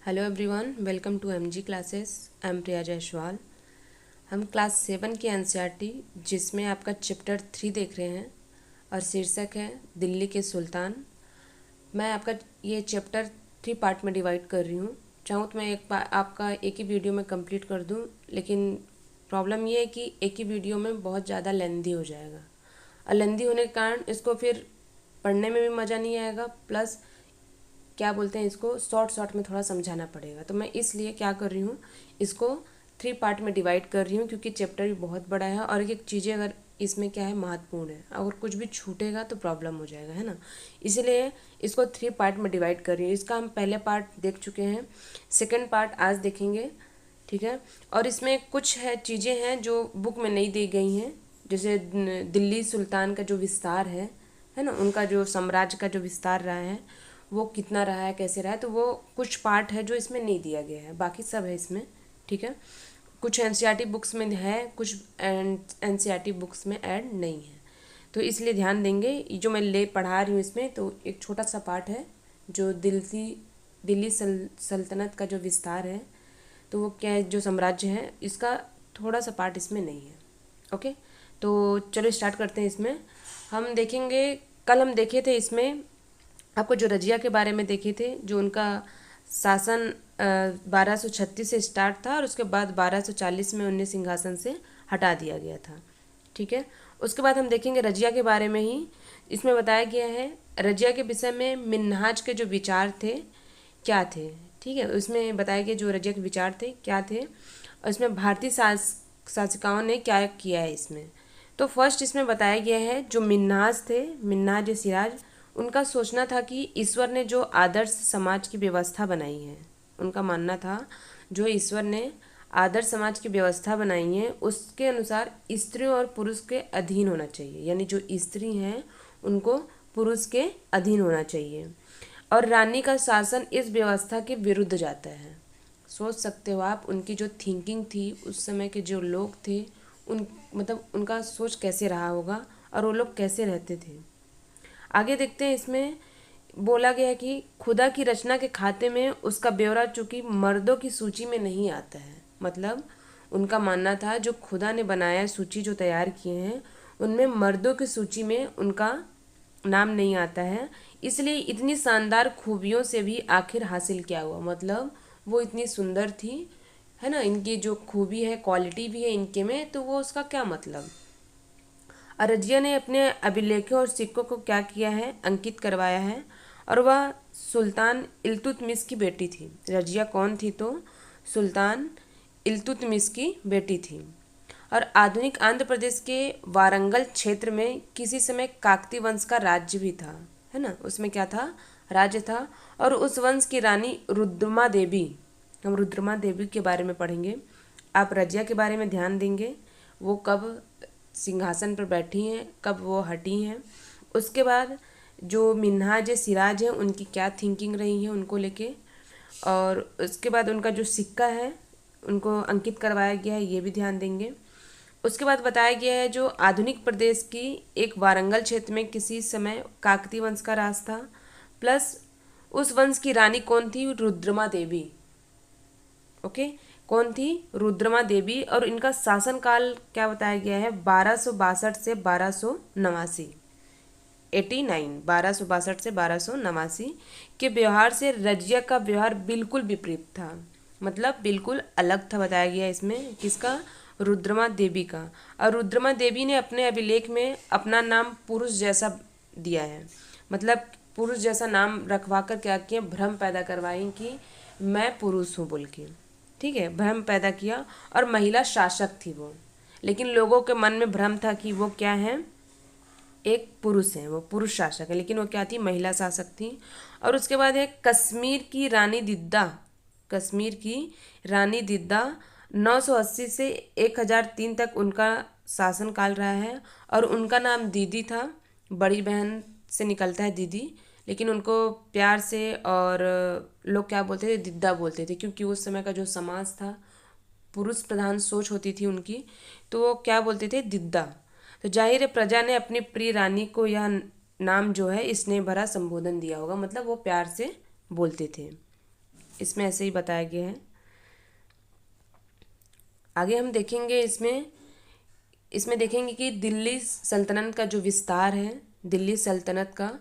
Hello everyone, welcome to MG classes. I am Priya Jaiswal. हम class 7 की NCERT जिसमें आपका चैप्टर 3 देख रहे हैं और शीर्षक है दिल्ली के सुल्तान। मैं आपका ये चैप्टर 3 पार्ट में डिवाइड कर रही हूँ। चाहूँ तो मैं आपका एक ही वीडियो में कंप्लीट कर दूँ, लेकिन प्रॉब्लम ये है कि एक ही वीडियो में बहुत ज़्यादा लेंदी हो जाएगा और लेंदी होने के कारण इसको फिर पढ़ने में भी मज़ा नहीं आएगा, प्लस क्या बोलते हैं इसको शॉर्ट में थोड़ा समझाना पड़ेगा। तो मैं इसलिए क्या कर रही हूँ, इसको 3 पार्ट में डिवाइड कर रही हूँ, क्योंकि चैप्टर भी बहुत बड़ा है और एक चीज़ें अगर इसमें क्या है महत्वपूर्ण है, अगर कुछ भी छूटेगा तो प्रॉब्लम हो जाएगा, है ना। इसलिए इसको 3 पार्ट में डिवाइड कर रही हूँ। इसका हम पहले पार्ट देख चुके हैं, सेकेंड पार्ट आज देखेंगे, ठीक है। और इसमें कुछ है चीज़ें हैं जो बुक में नहीं दी गई हैं, जैसे दिल्ली सुल्तान का जो विस्तार है ना, उनका जो साम्राज्य का जो विस्तार रहा है वो कितना रहा है, कैसे रहा है, तो वो कुछ पार्ट है जो इसमें नहीं दिया गया है, बाकी सब है इसमें, ठीक है। कुछ एनसीईआरटी बुक्स में है, कुछ एनसीईआरटी बुक्स में ऐड नहीं है, तो इसलिए ध्यान देंगे। ये जो मैं पढ़ा रही हूँ इसमें तो एक छोटा सा पार्ट है जो दिल्ली सल्तनत का जो विस्तार है, तो वो क्या है, जो साम्राज्य है इसका थोड़ा सा पार्ट इसमें नहीं है। ओके, तो चलो स्टार्ट करते हैं। इसमें हम देखेंगे, कल हम देखे थे इसमें आपको जो रजिया के बारे में देखे थे, जो उनका शासन 1236 से स्टार्ट था और उसके बाद 1240 में उन्हें सिंहासन से हटा दिया गया था, ठीक है। उसके बाद हम देखेंगे रजिया के बारे में ही। इसमें बताया गया है रजिया के विषय में मिन्हाज के जो विचार थे क्या थे, ठीक है। उसमें बताया गया जो रजिया के विचार थे क्या थे, और इसमें भारतीय शासकाओं ने क्या किया है इसमें। तो फर्स्ट इसमें बताया गया है जो मिन्हाज थे, मिन्हाज सिराज, उनका सोचना था कि ईश्वर ने जो आदर्श समाज की व्यवस्था बनाई है, उनका मानना था जो ईश्वर ने आदर्श समाज की व्यवस्था बनाई है उसके अनुसार स्त्री और पुरुष के अधीन होना चाहिए, यानी जो स्त्री हैं उनको पुरुष के अधीन होना चाहिए, और रानी का शासन इस व्यवस्था के विरुद्ध जाता है। सोच सकते हो आप उनकी जो थिंकिंग थी, उस समय के जो लोग थे, उन मतलब उनका सोच कैसे रहा होगा और वो लोग कैसे रहते थे। आगे देखते हैं। इसमें बोला गया है कि खुदा की रचना के खाते में उसका ब्यौरा चूंकि मर्दों की सूची में नहीं आता है, मतलब उनका मानना था जो खुदा ने बनाया सूची जो तैयार किए हैं उनमें मर्दों की सूची में उनका नाम नहीं आता है, इसलिए इतनी शानदार खूबियों से भी आखिर हासिल क्या हुआ, मतलब वो इतनी सुंदर थी, है ना, इनकी जो खूबी है, क्वालिटी भी है इनके में, तो वो उसका क्या मतलब। रजिया ने अपने अभिलेखों और सिक्कों को क्या किया है, अंकित करवाया है, और वह सुल्तान इल्तुतमिश की बेटी थी। रजिया कौन थी, तो सुल्तान इल्तुतमिश की बेटी थी। और आधुनिक आंध्र प्रदेश के वारंगल क्षेत्र में किसी समय काकती वंश का राज्य भी था, है ना, उसमें क्या था, राज्य था। और उस वंश की रानी रुद्रमा देवी, हम रुद्रमा देवी के बारे में पढ़ेंगे। आप रजिया के बारे में ध्यान देंगे, वो कब सिंहासन पर बैठी हैं, कब वो हटी हैं। उसके बाद जो मिन्हाज सिराज है उनकी क्या थिंकिंग रही है उनको लेके, और उसके बाद उनका जो सिक्का है उनको अंकित करवाया गया है, ये भी ध्यान देंगे। उसके बाद बताया गया है जो आधुनिक प्रदेश की एक वारंगल क्षेत्र में किसी समय काकती वंश का राज था, प्लस उस वंश की रानी कौन थी, रुद्रमा देवी। ओके, कौन थी, रुद्रमा देवी। और इनका शासनकाल क्या बताया गया है, 1262 से 1289, 1262 से 1289 के व्यवहार से रजिया का व्यवहार बिल्कुल विपरीत था, मतलब बिल्कुल अलग था, बताया गया इसमें किसका, रुद्रमा देवी का। और रुद्रमा देवी ने अपने अभिलेख में अपना नाम पुरुष जैसा दिया है, मतलब पुरुष जैसा नाम रखवा कर क्या किया, भ्रम पैदा करवाई कि मैं पुरुष हूँ बोल के, ठीक है, भ्रम पैदा किया। और महिला शासक थी वो, लेकिन लोगों के मन में भ्रम था कि वो क्या है, एक पुरुष है, वो पुरुष शासक है, लेकिन वो क्या थी, महिला शासक थी। और उसके बाद है कश्मीर की रानी दिद्दा, कश्मीर की रानी दिद्दा 980 से 1003 तक उनका शासनकाल रहा है, और उनका नाम दीदी था, बड़ी बहन से निकलता है दीदी, लेकिन उनको प्यार से और लोग क्या बोलते थे, दिद्दा बोलते थे, क्योंकि उस समय का जो समाज था पुरुष प्रधान सोच होती थी उनकी, तो वो क्या बोलते थे, दिद्दा। तो जाहिर है प्रजा ने अपनी प्रिय रानी को यह नाम जो है स्नेह भरा संबोधन दिया होगा, मतलब वो प्यार से बोलते थे। इसमें ऐसे ही बताया गया है। आगे हम देखेंगे इसमें देखेंगे कि दिल्ली सल्तनत का जो विस्तार है, दिल्ली सल्तनत का,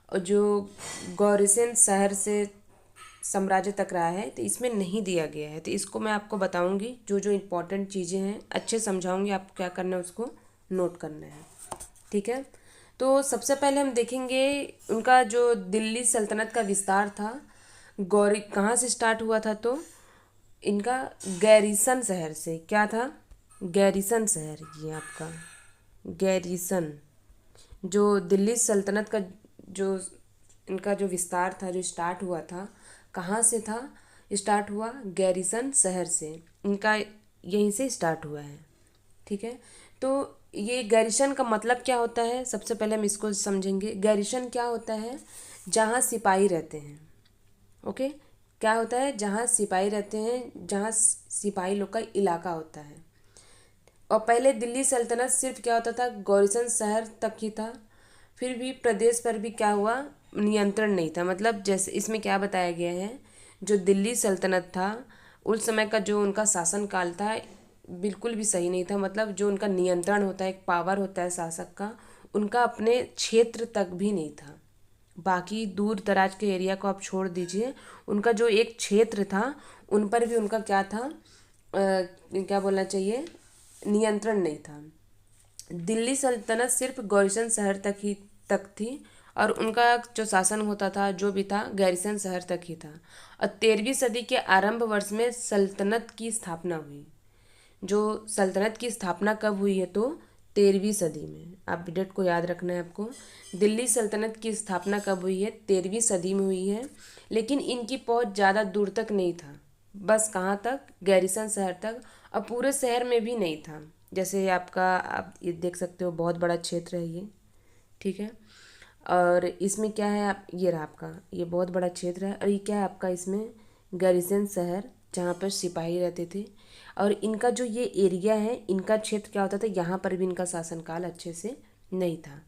और जो गौरीसेन शहर से साम्राज्य तक रहा है, तो इसमें नहीं दिया गया है। तो इसको मैं आपको बताऊंगी, जो जो इम्पोर्टेंट चीज़ें हैं अच्छे समझाऊंगी, आपको क्या करना है उसको नोट करना है। ठीक है, तो सबसे पहले हम देखेंगे उनका जो दिल्ली सल्तनत का विस्तार था, गौरी कहाँ से स्टार्ट हुआ था, तो इनका गैरीसन शहर से। क्या था? गैरीसन शहर, ये आपका गैरीसन। जो दिल्ली सल्तनत का जो इनका जो विस्तार था, जो स्टार्ट हुआ था, कहाँ से था? स्टार्ट हुआ गैरीसन शहर से, इनका यहीं से स्टार्ट हुआ है। ठीक है, तो ये गैरीसन का मतलब क्या होता है, सबसे पहले हम इसको समझेंगे। गैरीसन क्या होता है? जहाँ सिपाही रहते हैं। ओके, क्या होता है? जहाँ सिपाही रहते हैं, जहाँ सिपाही लोग का इलाका होता है। और पहले दिल्ली सल्तनत सिर्फ क्या होता था, गौरीसन शहर तक ही था। फिर भी प्रदेश पर भी क्या हुआ, नियंत्रण नहीं था। मतलब जैसे इसमें क्या बताया गया है, जो दिल्ली सल्तनत था उस समय का जो उनका शासन काल था बिल्कुल भी सही नहीं था। मतलब जो उनका नियंत्रण होता है, एक पावर होता है शासक का, उनका अपने क्षेत्र तक भी नहीं था। बाकी दूर दराज के एरिया को आप छोड़ दीजिए, उनका जो एक क्षेत्र था उन पर भी उनका क्या था, क्या बोलना चाहिए, नियंत्रण नहीं था। दिल्ली सल्तनत सिर्फ गौरीसन शहर तक थी, और उनका जो शासन होता था जो भी था गैरीसन शहर तक ही था। और 13वीं सदी के आरंभ वर्ष में सल्तनत की स्थापना हुई। जो सल्तनत की स्थापना कब हुई है, तो 13वीं सदी में। आप डेट को याद रखना है आपको। दिल्ली सल्तनत की स्थापना कब हुई है? 13वीं सदी में हुई है। लेकिन इनकी पहुंच ज़्यादा दूर तक नहीं था, बस कहाँ तक? गैरीसन शहर तक। और पूरे शहर में भी नहीं था। जैसे आपका, आप ये देख सकते हो, बहुत बड़ा क्षेत्र है ये। ठीक है, और इसमें क्या है, आप ये रहा आपका, ये बहुत बड़ा क्षेत्र है। और ये क्या है आपका, इसमें गैरीसन शहर, जहाँ पर सिपाही रहते थे। और इनका जो ये एरिया है, इनका क्षेत्र क्या होता था, यहाँ पर भी इनका शासनकाल अच्छे से नहीं था।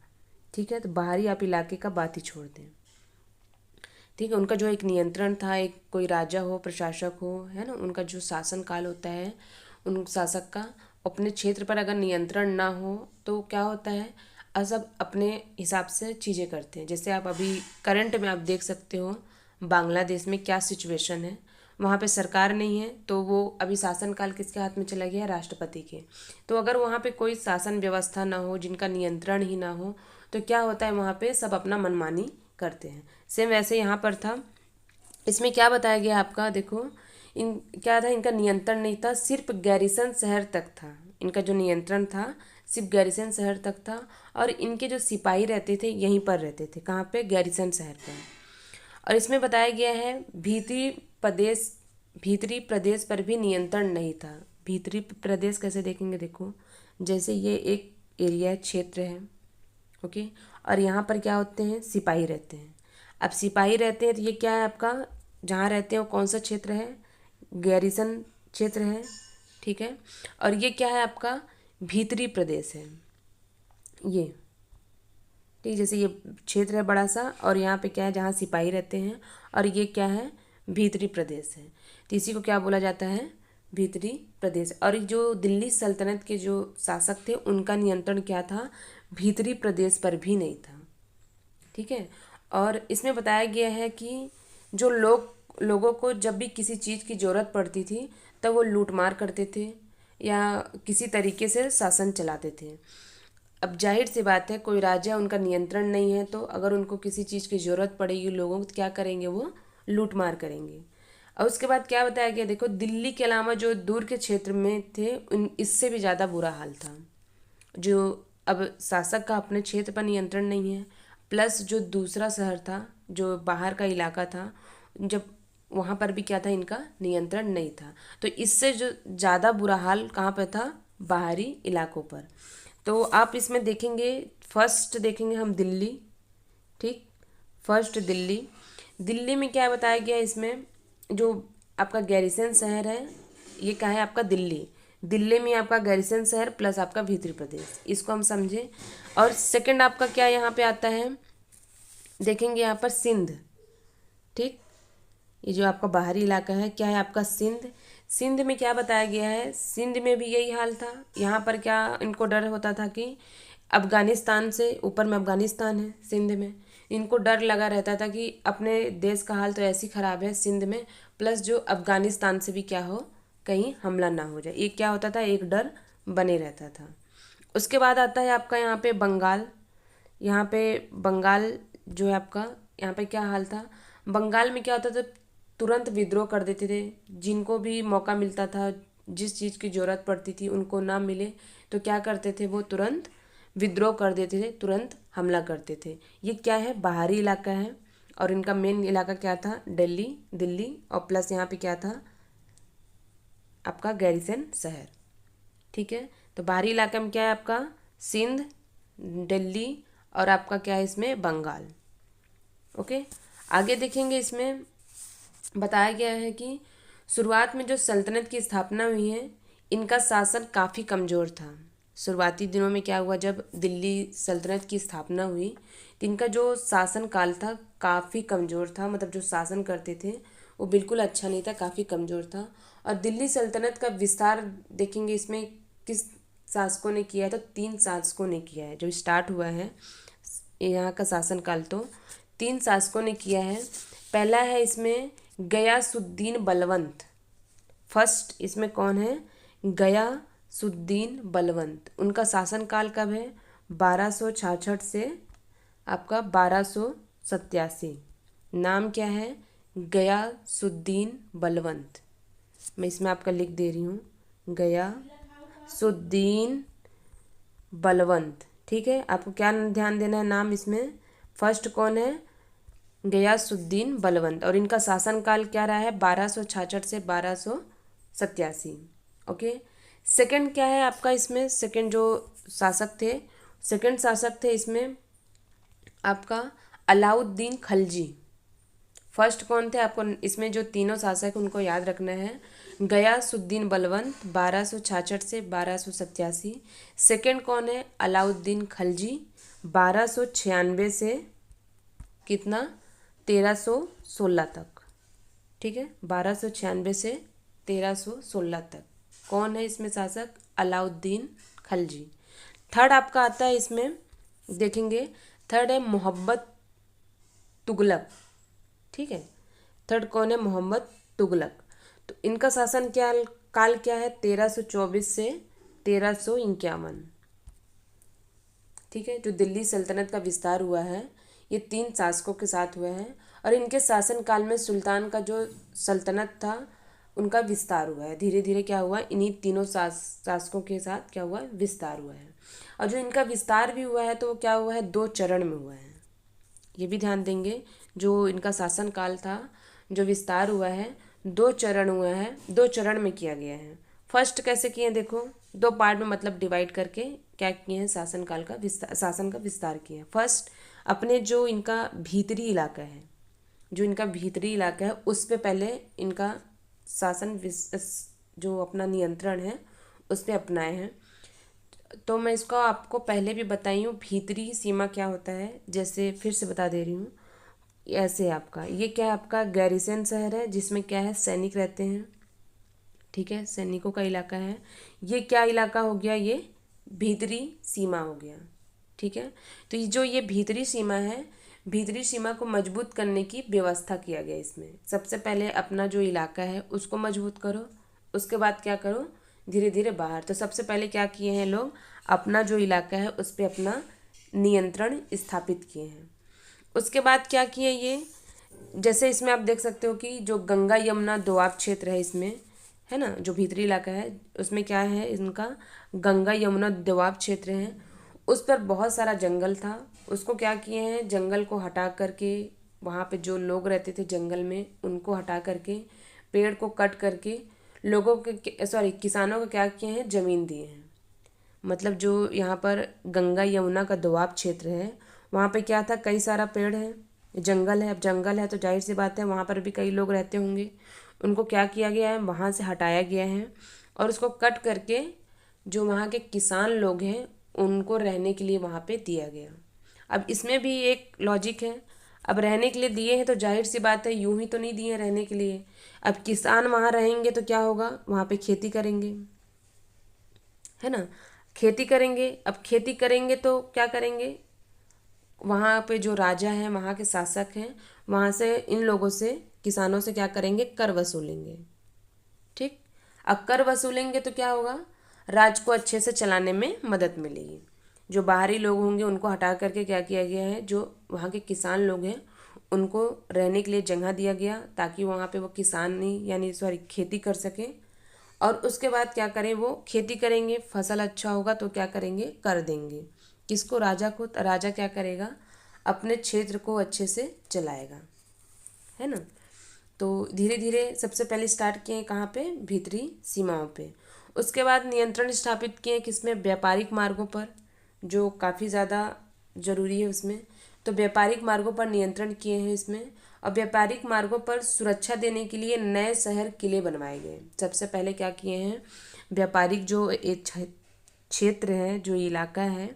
ठीक है, तो बाहरी आप इलाके का बात ही छोड़ दें। ठीक है, उनका जो एक नियंत्रण था, एक कोई राजा हो, प्रशासक हो, है ना, उनका जो शासन काल होता है, उन शासक का अपने क्षेत्र पर अगर नियंत्रण ना हो तो क्या होता है, सब अपने हिसाब से चीज़ें करते हैं। जैसे आप अभी करंट में आप देख सकते हो बांग्लादेश में क्या सिचुएशन है। वहाँ पे सरकार नहीं है, तो वो अभी शासन काल किसके हाथ में चला गया है? राष्ट्रपति के। तो अगर वहाँ पे कोई शासन व्यवस्था ना हो, जिनका नियंत्रण ही ना हो, तो क्या होता है, वहाँ पे सब अपना मनमानी करते हैं। सेम वैसे यहाँ पर था। इसमें क्या बताया गया आपका, देखो, इन क्या था, इनका नियंत्रण नहीं था, सिर्फ गैरीसन शहर तक था। इनका जो नियंत्रण था सिर्फ गैरीसन शहर तक था। और इनके जो सिपाही रहते थे यहीं पर रहते थे, कहाँ पे? गैरीसन शहर पर। और इसमें बताया गया है भीतरी प्रदेश पर भी नियंत्रण नहीं था। भीतरी प्रदेश कैसे देखेंगे, देखो, जैसे ये एक एरिया क्षेत्र है, ओके, और यहाँ पर क्या होते हैं, सिपाही रहते हैं। अब सिपाही रहते हैं तो ये क्या है आपका, जहाँ रहते हैं वो कौन सा क्षेत्र है? गैरीसन क्षेत्र है। ठीक है, और ये क्या है आपका? भीतरी प्रदेश है ये। ठीक, जैसे ये क्षेत्र है बड़ा सा, और यहाँ पे क्या है, जहाँ सिपाही रहते हैं, और ये क्या है? भीतरी प्रदेश है। तो इसी को क्या बोला जाता है? भीतरी प्रदेश। और जो दिल्ली सल्तनत के जो शासक थे उनका नियंत्रण क्या था? भीतरी प्रदेश पर भी नहीं था। ठीक है, और इसमें बताया गया है कि जो लोगों को जब भी किसी चीज़ की ज़रूरत पड़ती थी तब वो लूटमार करते थे या किसी तरीके से शासन चलाते थे। अब जाहिर सी बात है, कोई राजा, उनका नियंत्रण नहीं है, तो अगर उनको किसी चीज़ की ज़रूरत पड़ेगी लोगों को, तो क्या करेंगे, वो लूटमार करेंगे। और उसके बाद क्या बताया गया, देखो, दिल्ली के अलावा जो दूर के क्षेत्र में थे उन इससे भी ज़्यादा बुरा हाल था। जो अब शासक का अपने क्षेत्र पर नियंत्रण नहीं है, प्लस जो दूसरा शहर था, जो बाहर का इलाका था, जब वहाँ पर भी क्या था, इनका नियंत्रण नहीं था। तो इससे जो ज़्यादा बुरा हाल कहाँ पर था? बाहरी इलाकों पर। तो आप इसमें देखेंगे, फर्स्ट देखेंगे हम दिल्ली। ठीक, फर्स्ट दिल्ली। दिल्ली में क्या बताया गया है, इसमें जो आपका गैरीसन शहर है, ये क्या है आपका? दिल्ली। दिल्ली में आपका गैरीसन शहर प्लस आपका भीतरी प्रदेश, इसको हम समझे। और सेकंड आपका क्या यहाँ पे आता है, देखेंगे यहाँ पर सिंध। ठीक, ये जो आपका बाहरी इलाका है क्या है आपका सिंध। सिंध में क्या बताया गया है, सिंध में भी यही हाल था। यहाँ पर क्या इनको डर होता था कि अफ़गानिस्तान से, ऊपर में अफ़गानिस्तान है सिंध में, इनको डर लगा रहता था कि अपने देश का हाल तो ऐसी ख़राब है सिंध में, प्लस जो अफ़गानिस्तान से भी क्या हो, कहीं हमला ना हो जाए, ये क्या होता था, एक डर बने रहता था। उसके बाद आता है आपका यहाँ पे बंगाल। यहाँ पे बंगाल जो है आपका, यहाँ पे क्या हाल था, बंगाल में क्या होता था, तुरंत विद्रोह कर देते थे। जिनको भी मौका मिलता था, जिस चीज़ की ज़रूरत पड़ती थी उनको ना मिले तो क्या करते थे, वो तुरंत विद्रोह कर देते थे, तुरंत हमला करते थे। ये क्या है, बाहरी इलाका है। और इनका मेन इलाका क्या था, दिल्ली, दिल्ली, और प्लस यहाँ पे क्या था आपका गैरिसन शहर। ठीक है, तो बाहरी इलाके में क्या है आपका सिंध, दिल्ली, और आपका क्या है इसमें बंगाल। ओके, आगे देखेंगे इसमें बताया गया है कि शुरुआत में जो सल्तनत की स्थापना हुई है, इनका शासन काफ़ी कमज़ोर था। शुरुआती दिनों में क्या हुआ, जब दिल्ली सल्तनत की स्थापना हुई तो इनका जो शासन काल था काफ़ी कमज़ोर था, मतलब जो शासन करते थे वो बिल्कुल अच्छा नहीं था, काफ़ी कमज़ोर था। और दिल्ली सल्तनत का विस्तार देखेंगे इसमें किस शासकों ने किया है, तो 3 शासकों ने किया है। जो स्टार्ट हुआ है यहाँ का शासनकाल, तो 3 शासकों ने किया है। पहला है इसमें गयासुद्दीन बलवंत। फर्स्ट इसमें कौन है, गयासुद्दीन बलवंत। उनका शासनकाल कब है, 1266 से आपका 1287। नाम क्या है, गयासुद्दीन बलवंत। मैं इसमें आपका लिख दे रही हूँ, गयासुद्दीन बलवंत। ठीक है, आपको क्या ध्यान देना है, नाम इसमें फर्स्ट कौन है, गयासुद्दीन बलवंत। और इनका शासनकाल क्या रहा है, 1266 से 1287। ओके, सेकंड क्या है आपका इसमें, सेकंड जो शासक थे, सेकंड शासक थे इसमें आपका अलाउद्दीन खलजी। फर्स्ट कौन थे, आपको इसमें जो तीनों शासक उनको याद रखना है, गयासुद्दीन बलवंत 1266 से 1287। सेकंड कौन है, अलाउद्दीन खलजी 1296 से कितना, 1316 तक। ठीक है, 1296 से 1316 तक कौन है इसमें शासक, अलाउद्दीन खलजी। थर्ड आपका आता है इसमें देखेंगे, थर्ड है मोहम्मद तुगलक। ठीक है, थर्ड कौन है, मोहम्मद तुगलक। तो इनका शासन क्या काल क्या है, 1324 से 1351। ठीक है, जो दिल्ली सल्तनत का विस्तार हुआ है ये 3 शासकों के साथ हुआ है। और इनके शासन काल में सुल्तान का जो सल्तनत था उनका विस्तार हुआ है। धीरे धीरे क्या हुआ, इन्हीं तीनों शासकों के साथ क्या हुआ, विस्तार हुआ है। और जो इनका विस्तार भी हुआ है तो वो क्या हुआ है, 2 चरण में हुआ है। ये भी ध्यान देंगे, जो इनका शासन काल था, जो विस्तार हुआ है 2 चरण हुआ है, 2 चरण में किया गया है। फर्स्ट कैसे किए हैं देखो, 2 पार्ट में मतलब डिवाइड करके क्या किए हैं, शासन का विस्तार किए हैं। फर्स्ट अपने जो इनका भीतरी इलाका है, जो इनका भीतरी इलाका है उस पे पहले इनका शासन जो अपना नियंत्रण है उस पे अपनाए हैं। तो मैं इसको आपको पहले भी बताई हूँ, भीतरी सीमा क्या होता है, जैसे फिर से बता दे रही हूँ। ऐसे आपका ये क्या है, आपका गैरिसन शहर है जिसमें क्या है, सैनिक रहते हैं। ठीक है, सैनिकों का इलाका है। ये क्या इलाका हो गया, ये भीतरी सीमा हो गया। ठीक है, तो ये जो ये भीतरी सीमा है, भीतरी सीमा को मजबूत करने की व्यवस्था किया गया इसमें। सबसे पहले अपना जो इलाका है उसको मजबूत करो, उसके बाद क्या करो, धीरे धीरे बाहर। तो सबसे पहले क्या किए हैं लोग, अपना जो इलाका है उस पर अपना नियंत्रण स्थापित किए हैं। उसके बाद क्या किए ये, जैसे इसमें आप देख सकते हो कि जो गंगा यमुना दोआब क्षेत्र है इसमें, है ना, जो भीतरी इलाका है उसमें क्या है, इनका गंगा यमुना दोआब क्षेत्र है। उस पर बहुत सारा जंगल था, उसको क्या किए हैं, जंगल को हटा करके, वहाँ पे जो लोग रहते थे जंगल में उनको हटा करके, पेड़ को कट करके लोगों के किसानों को क्या किए हैं, ज़मीन दिए हैं। मतलब जो यहाँ पर गंगा यमुना का दोआब क्षेत्र है वहाँ पे क्या था, कई सारा पेड़ है, जंगल है। अब जंगल है तो जाहिर सी बात है वहाँ पर भी कई लोग रहते होंगे, उनको क्या किया गया है, वहाँ से हटाया गया है और उसको कट करके जो वहाँ के किसान लोग हैं उनको रहने के लिए वहाँ पे दिया गया। अब इसमें भी एक लॉजिक है, अब रहने के लिए दिए हैं तो जाहिर सी बात है यूं ही तो नहीं दिए हैं रहने के लिए। अब किसान वहाँ रहेंगे तो क्या होगा, वहाँ पे खेती करेंगे, है ना, खेती करेंगे। अब खेती करेंगे तो क्या करेंगे, वहाँ पे जो राजा हैं, वहाँ के शासक हैं, वहाँ से इन लोगों से, किसानों से क्या करेंगे, कर वसूलेंगे। ठीक। अब कर वसूलेंगे तो क्या होगा, राज को अच्छे से चलाने में मदद मिलेगी। जो बाहरी लोग होंगे उनको हटा करके क्या किया गया है, जो वहाँ के किसान लोग हैं उनको रहने के लिए जगह दिया गया, ताकि वहाँ पे वो किसानी यानी सॉरी खेती कर सकें। और उसके बाद क्या करें, वो खेती करेंगे, फसल अच्छा होगा तो क्या करेंगे, कर देंगे किसको, राजा को। राजा क्या करेगा, अपने क्षेत्र को अच्छे से चलाएगा, है ना। तो धीरे धीरे सबसे पहले स्टार्ट किए कहाँ पे, भीतरी सीमाओं पे। उसके बाद नियंत्रण स्थापित किए किसमें, व्यापारिक मार्गों पर, जो काफ़ी ज़्यादा ज़रूरी है उसमें। तो व्यापारिक मार्गों पर नियंत्रण किए हैं इसमें। और व्यापारिक मार्गों पर सुरक्षा देने के लिए नए शहर किले बनवाए गए। सबसे पहले क्या किए हैं, व्यापारिक जो एक क्षेत्र है, जो इलाका है,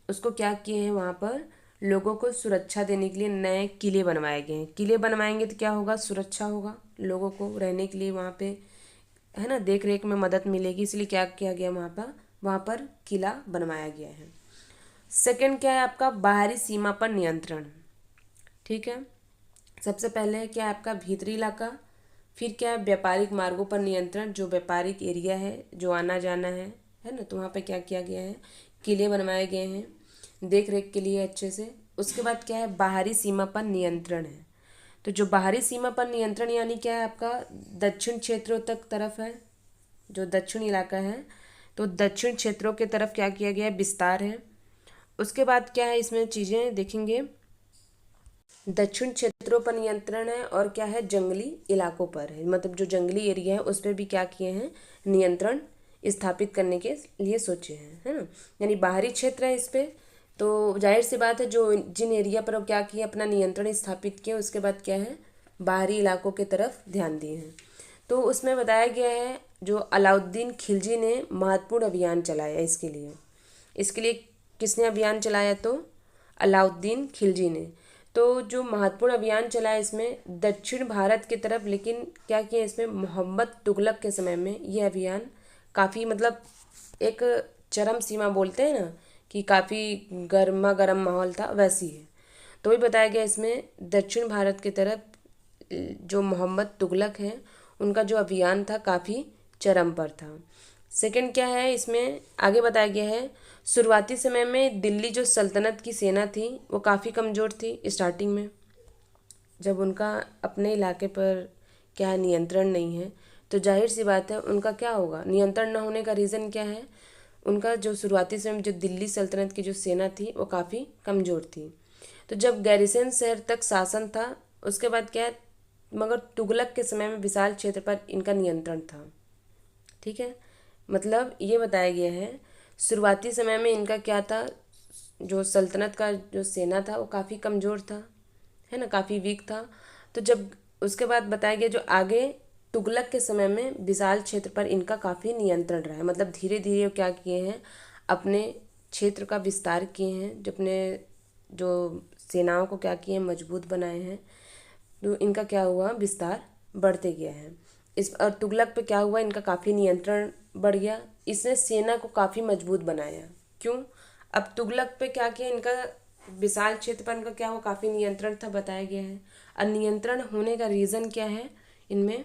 उसको क्या किए हैं, वहाँ पर लोगों को सुरक्षा देने के लिए नए किले बनवाए गए हैं। किले बनवाएंगे तो क्या होगा, सुरक्षा होगा, लोगों को रहने के लिए वहाँ पे, है ना, देख रेख में मदद मिलेगी, इसलिए क्या किया गया, वहाँ पर किला बनवाया गया है। सेकंड क्या है आपका, बाहरी सीमा पर नियंत्रण। ठीक है, सबसे पहले क्या है आपका, भीतरी इलाका। फिर क्या है, व्यापारिक मार्गों पर नियंत्रण, जो व्यापारिक एरिया है, जो आना जाना है ना, तो वहाँ पे क्या किया गया है, किले बनवाए गए हैं देख रेख के लिए अच्छे से। उसके बाद क्या है, बाहरी सीमा पर नियंत्रण है। तो जो बाहरी सीमा पर नियंत्रण यानी क्या है आपका, दक्षिण क्षेत्रों तक तरफ है, जो दक्षिण इलाका है, तो दक्षिण क्षेत्रों के तरफ क्या किया गया है, विस्तार है। उसके बाद क्या है, इसमें चीज़ें देखेंगे, दक्षिण क्षेत्रों पर नियंत्रण है, और क्या है, जंगली इलाकों पर है, मतलब जो जंगली एरिया है उस पर भी क्या किए हैं, नियंत्रण स्थापित करने के लिए सोचे हैं, है ना। यानी बाहरी क्षेत्र है इस पर, तो जाहिर सी बात है जो जिन एरिया पर वो क्या किए, अपना नियंत्रण स्थापित किए, उसके बाद क्या है, बाहरी इलाकों के तरफ ध्यान दिए हैं। तो उसमें बताया गया है जो अलाउद्दीन खिलजी ने महत्वपूर्ण अभियान चलाया इसके लिए किसने अभियान चलाया, तो अलाउद्दीन खिलजी ने। तो जो महत्वपूर्ण अभियान चलाया इसमें दक्षिण भारत की तरफ, लेकिन क्या किया इसमें, मोहम्मद तुगलक के समय में ये अभियान काफ़ी, मतलब एक चरम सीमा बोलते हैं ना, कि काफ़ी गर्मा गर्म माहौल था, वैसी है। तो वही बताया गया इसमें, दक्षिण भारत की तरफ जो मोहम्मद तुगलक हैं उनका जो अभियान था काफ़ी चरम पर था। सेकंड क्या है, इसमें आगे बताया गया है, शुरुआती समय में दिल्ली जो सल्तनत की सेना थी वो काफ़ी कमज़ोर थी स्टार्टिंग में, जब उनका अपने इलाके पर क्या है, नियंत्रण नहीं है, तो जाहिर सी बात है उनका क्या होगा, नियंत्रण न होने का रीज़न क्या है, उनका जो शुरुआती समय में जो दिल्ली सल्तनत की जो सेना थी वो काफ़ी कमज़ोर थी। तो जब गैरिसन शहर तक शासन था, उसके बाद क्या है, मगर तुगलक के समय में विशाल क्षेत्र पर इनका नियंत्रण था। ठीक है, मतलब ये बताया गया है शुरुआती समय में इनका क्या था, जो सल्तनत का जो सेना था वो काफ़ी कमज़ोर था, है ना, काफ़ी वीक था। तो जब उसके बाद बताया गया जो आगे तुगलक के समय में विशाल क्षेत्र पर इनका काफ़ी नियंत्रण रहा है, मतलब धीरे धीरे वो क्या किए हैं, अपने क्षेत्र का विस्तार किए हैं, जो अपने जो सेनाओं को क्या किए हैं, मजबूत बनाए हैं। तो इनका क्या हुआ, विस्तार बढ़ते गया है। इस और तुगलक पे क्या हुआ, इनका काफ़ी नियंत्रण बढ़ गया, इसने सेना को काफ़ी मजबूत बनाया। क्यों, अब तुगलक पे क्या किया, इनका विशाल क्षेत्र पर इनका क्या हुआ, काफ़ी नियंत्रण था, बताया गया है। और नियंत्रण होने का रीज़न क्या है, इनमें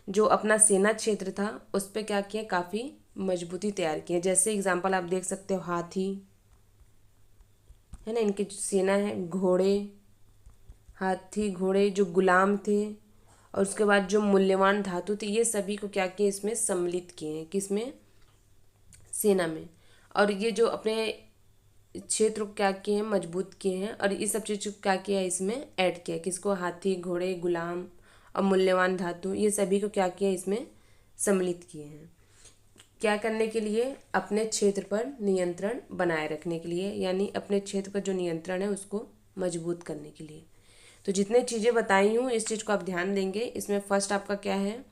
जो अपना सेना क्षेत्र था उस पर क्या किया, काफ़ी मजबूती तैयार की है। जैसे एग्जाम्पल आप देख सकते हो, हाथी, है ना, इनकी जो सेना है, घोड़े, हाथी घोड़े जो गुलाम थे, और उसके बाद जो मूल्यवान धातु थे, ये सभी को क्या किए, इसमें सम्मिलित किए हैं, किसमें, सेना में। और ये जो अपने क्षेत्र को क्या किए हैं, मजबूत किए हैं, और इस सब चीज़ को क्या किया है, इसमें ऐड किया है, किसको, हाथी घोड़े गुलाम और मूल्यवान धातु, ये सभी को क्या किया, इसमें सम्मिलित किए हैं। क्या करने के लिए, अपने क्षेत्र पर नियंत्रण बनाए रखने के लिए, यानी अपने क्षेत्र पर जो नियंत्रण है उसको मजबूत करने के लिए। तो जितने चीज़ें बताई हूँ इस चीज़ को आप ध्यान देंगे। इसमें फर्स्ट आपका क्या है,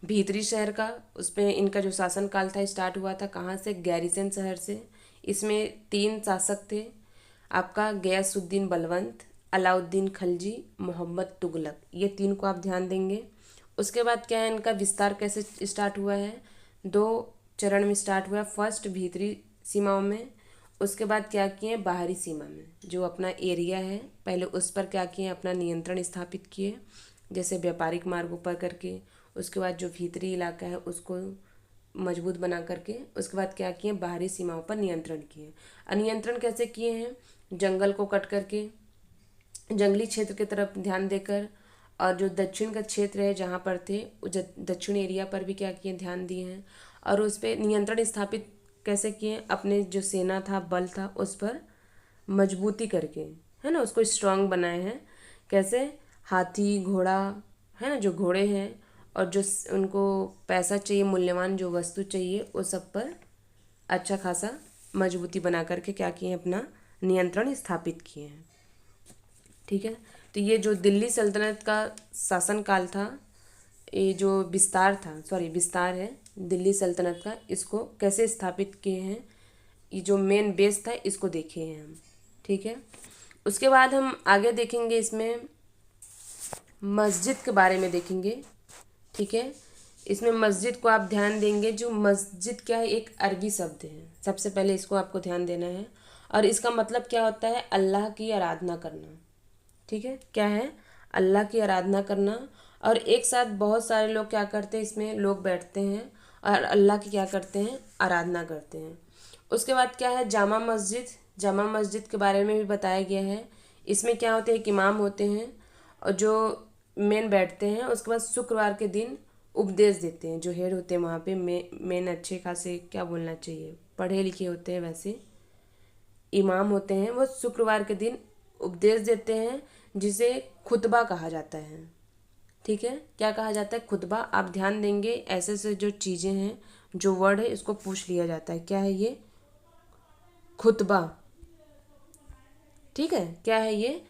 भीतरी शहर का, उसमें इनका जो शासन काल था स्टार्ट हुआ था कहाँ से, गैरिसन शहर से। इसमें 3 शासक थे, आपका गयासुद्दीन बलवंत, अलाउद्दीन खिलजी, मोहम्मद तुगलक, ये 3 को आप ध्यान देंगे। उसके बाद क्या है, इनका विस्तार कैसे स्टार्ट हुआ है, 2 चरण में स्टार्ट हुआ। फर्स्ट भीतरी सीमाओं में, उसके बाद क्या किए बाहरी सीमा में, जो अपना एरिया है पहले उस पर क्या किए अपना नियंत्रण स्थापित किए, जैसे व्यापारिक मार्गों पर करके। उसके बाद जो भीतरी इलाका है उसको मजबूत बना करके, उसके बाद क्या किए बाहरी सीमाओं पर नियंत्रण किए। नियंत्रण कैसे किए हैं, जंगल को कट करके, जंगली क्षेत्र की तरफ ध्यान देकर, और जो दक्षिण का क्षेत्र है जहाँ पर थे दक्षिण एरिया पर भी क्या किए ध्यान दिए हैं। और उस पर नियंत्रण स्थापित कैसे किए, अपने जो सेना था बल था उस पर मजबूती करके, है ना, उसको स्ट्रांग बनाए हैं। कैसे, हाथी घोड़ा, है ना, जो घोड़े हैं और जो उनको पैसा चाहिए, मूल्यवान जो वस्तु चाहिए, उस सब पर अच्छा खासा मजबूती बना करके क्या किए अपना नियंत्रण स्थापित किए हैं। ठीक है, तो ये जो दिल्ली सल्तनत का शासनकाल था, ये जो विस्तार है दिल्ली सल्तनत का, इसको कैसे स्थापित किए हैं, ये जो मेन बेस था इसको देखे हैं हम। ठीक है, उसके बाद हम आगे देखेंगे इसमें मस्जिद के बारे में देखेंगे। ठीक है, इसमें मस्जिद को आप ध्यान देंगे, जो मस्जिद क्या है एक अरबी शब्द है, सबसे पहले इसको आपको ध्यान देना है। और इसका मतलब क्या होता है, अल्लाह की आराधना करना। ठीक है, क्या है, अल्लाह की आराधना करना। और एक साथ बहुत सारे लोग क्या करते हैं, इसमें लोग बैठते हैं और अल्लाह की क्या करते हैं, आराधना करते हैं। उसके बाद क्या है, जामा मस्जिद। जामा मस्जिद के बारे में भी बताया गया है। इसमें क्या होते हैं, एक इमाम होते हैं और जो मेन बैठते हैं, उसके बाद शुक्रवार के दिन उपदेश देते हैं। जो हेड होते हैं वहाँ पे मेन अच्छे खासे क्या बोलना चाहिए, पढ़े लिखे होते हैं, वैसे इमाम होते हैं, वो शुक्रवार के दिन उपदेश देते हैं, जिसे खुतबा कहा जाता है। ठीक है, क्या कहा जाता है, खुतबा। आप ध्यान देंगे ऐसे से जो चीज़ें हैं, जो वर्ड है, इसको पूछ लिया जाता है, क्या है ये, खुतबा। ठीक है, क्या है ये,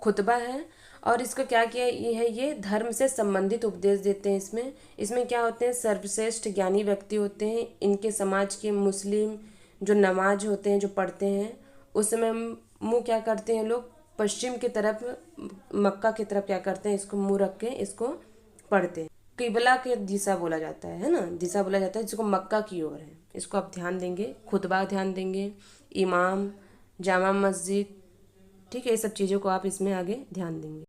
खुतबा है। और इसका क्या किया ये है, ये धर्म से संबंधित उपदेश देते हैं। इसमें क्या होते हैं, सर्वश्रेष्ठ ज्ञानी व्यक्ति होते हैं, इनके समाज के मुस्लिम जो नमाज होते हैं जो पढ़ते हैं, उस समय मुँह क्या करते हैं लोग, पश्चिम की तरफ, मक्का की तरफ क्या करते हैं, इसको मुँह रख के इसको पढ़ते हैं। किबला के दिशा बोला जाता है ना, दिशा बोला जाता है, जिसको मक्का की ओर है। इसको आप ध्यान देंगे, खुतबा ध्यान देंगे, इमाम, जामा मस्जिद। ठीक है, ये सब चीज़ों को आप इसमें आगे ध्यान देंगे।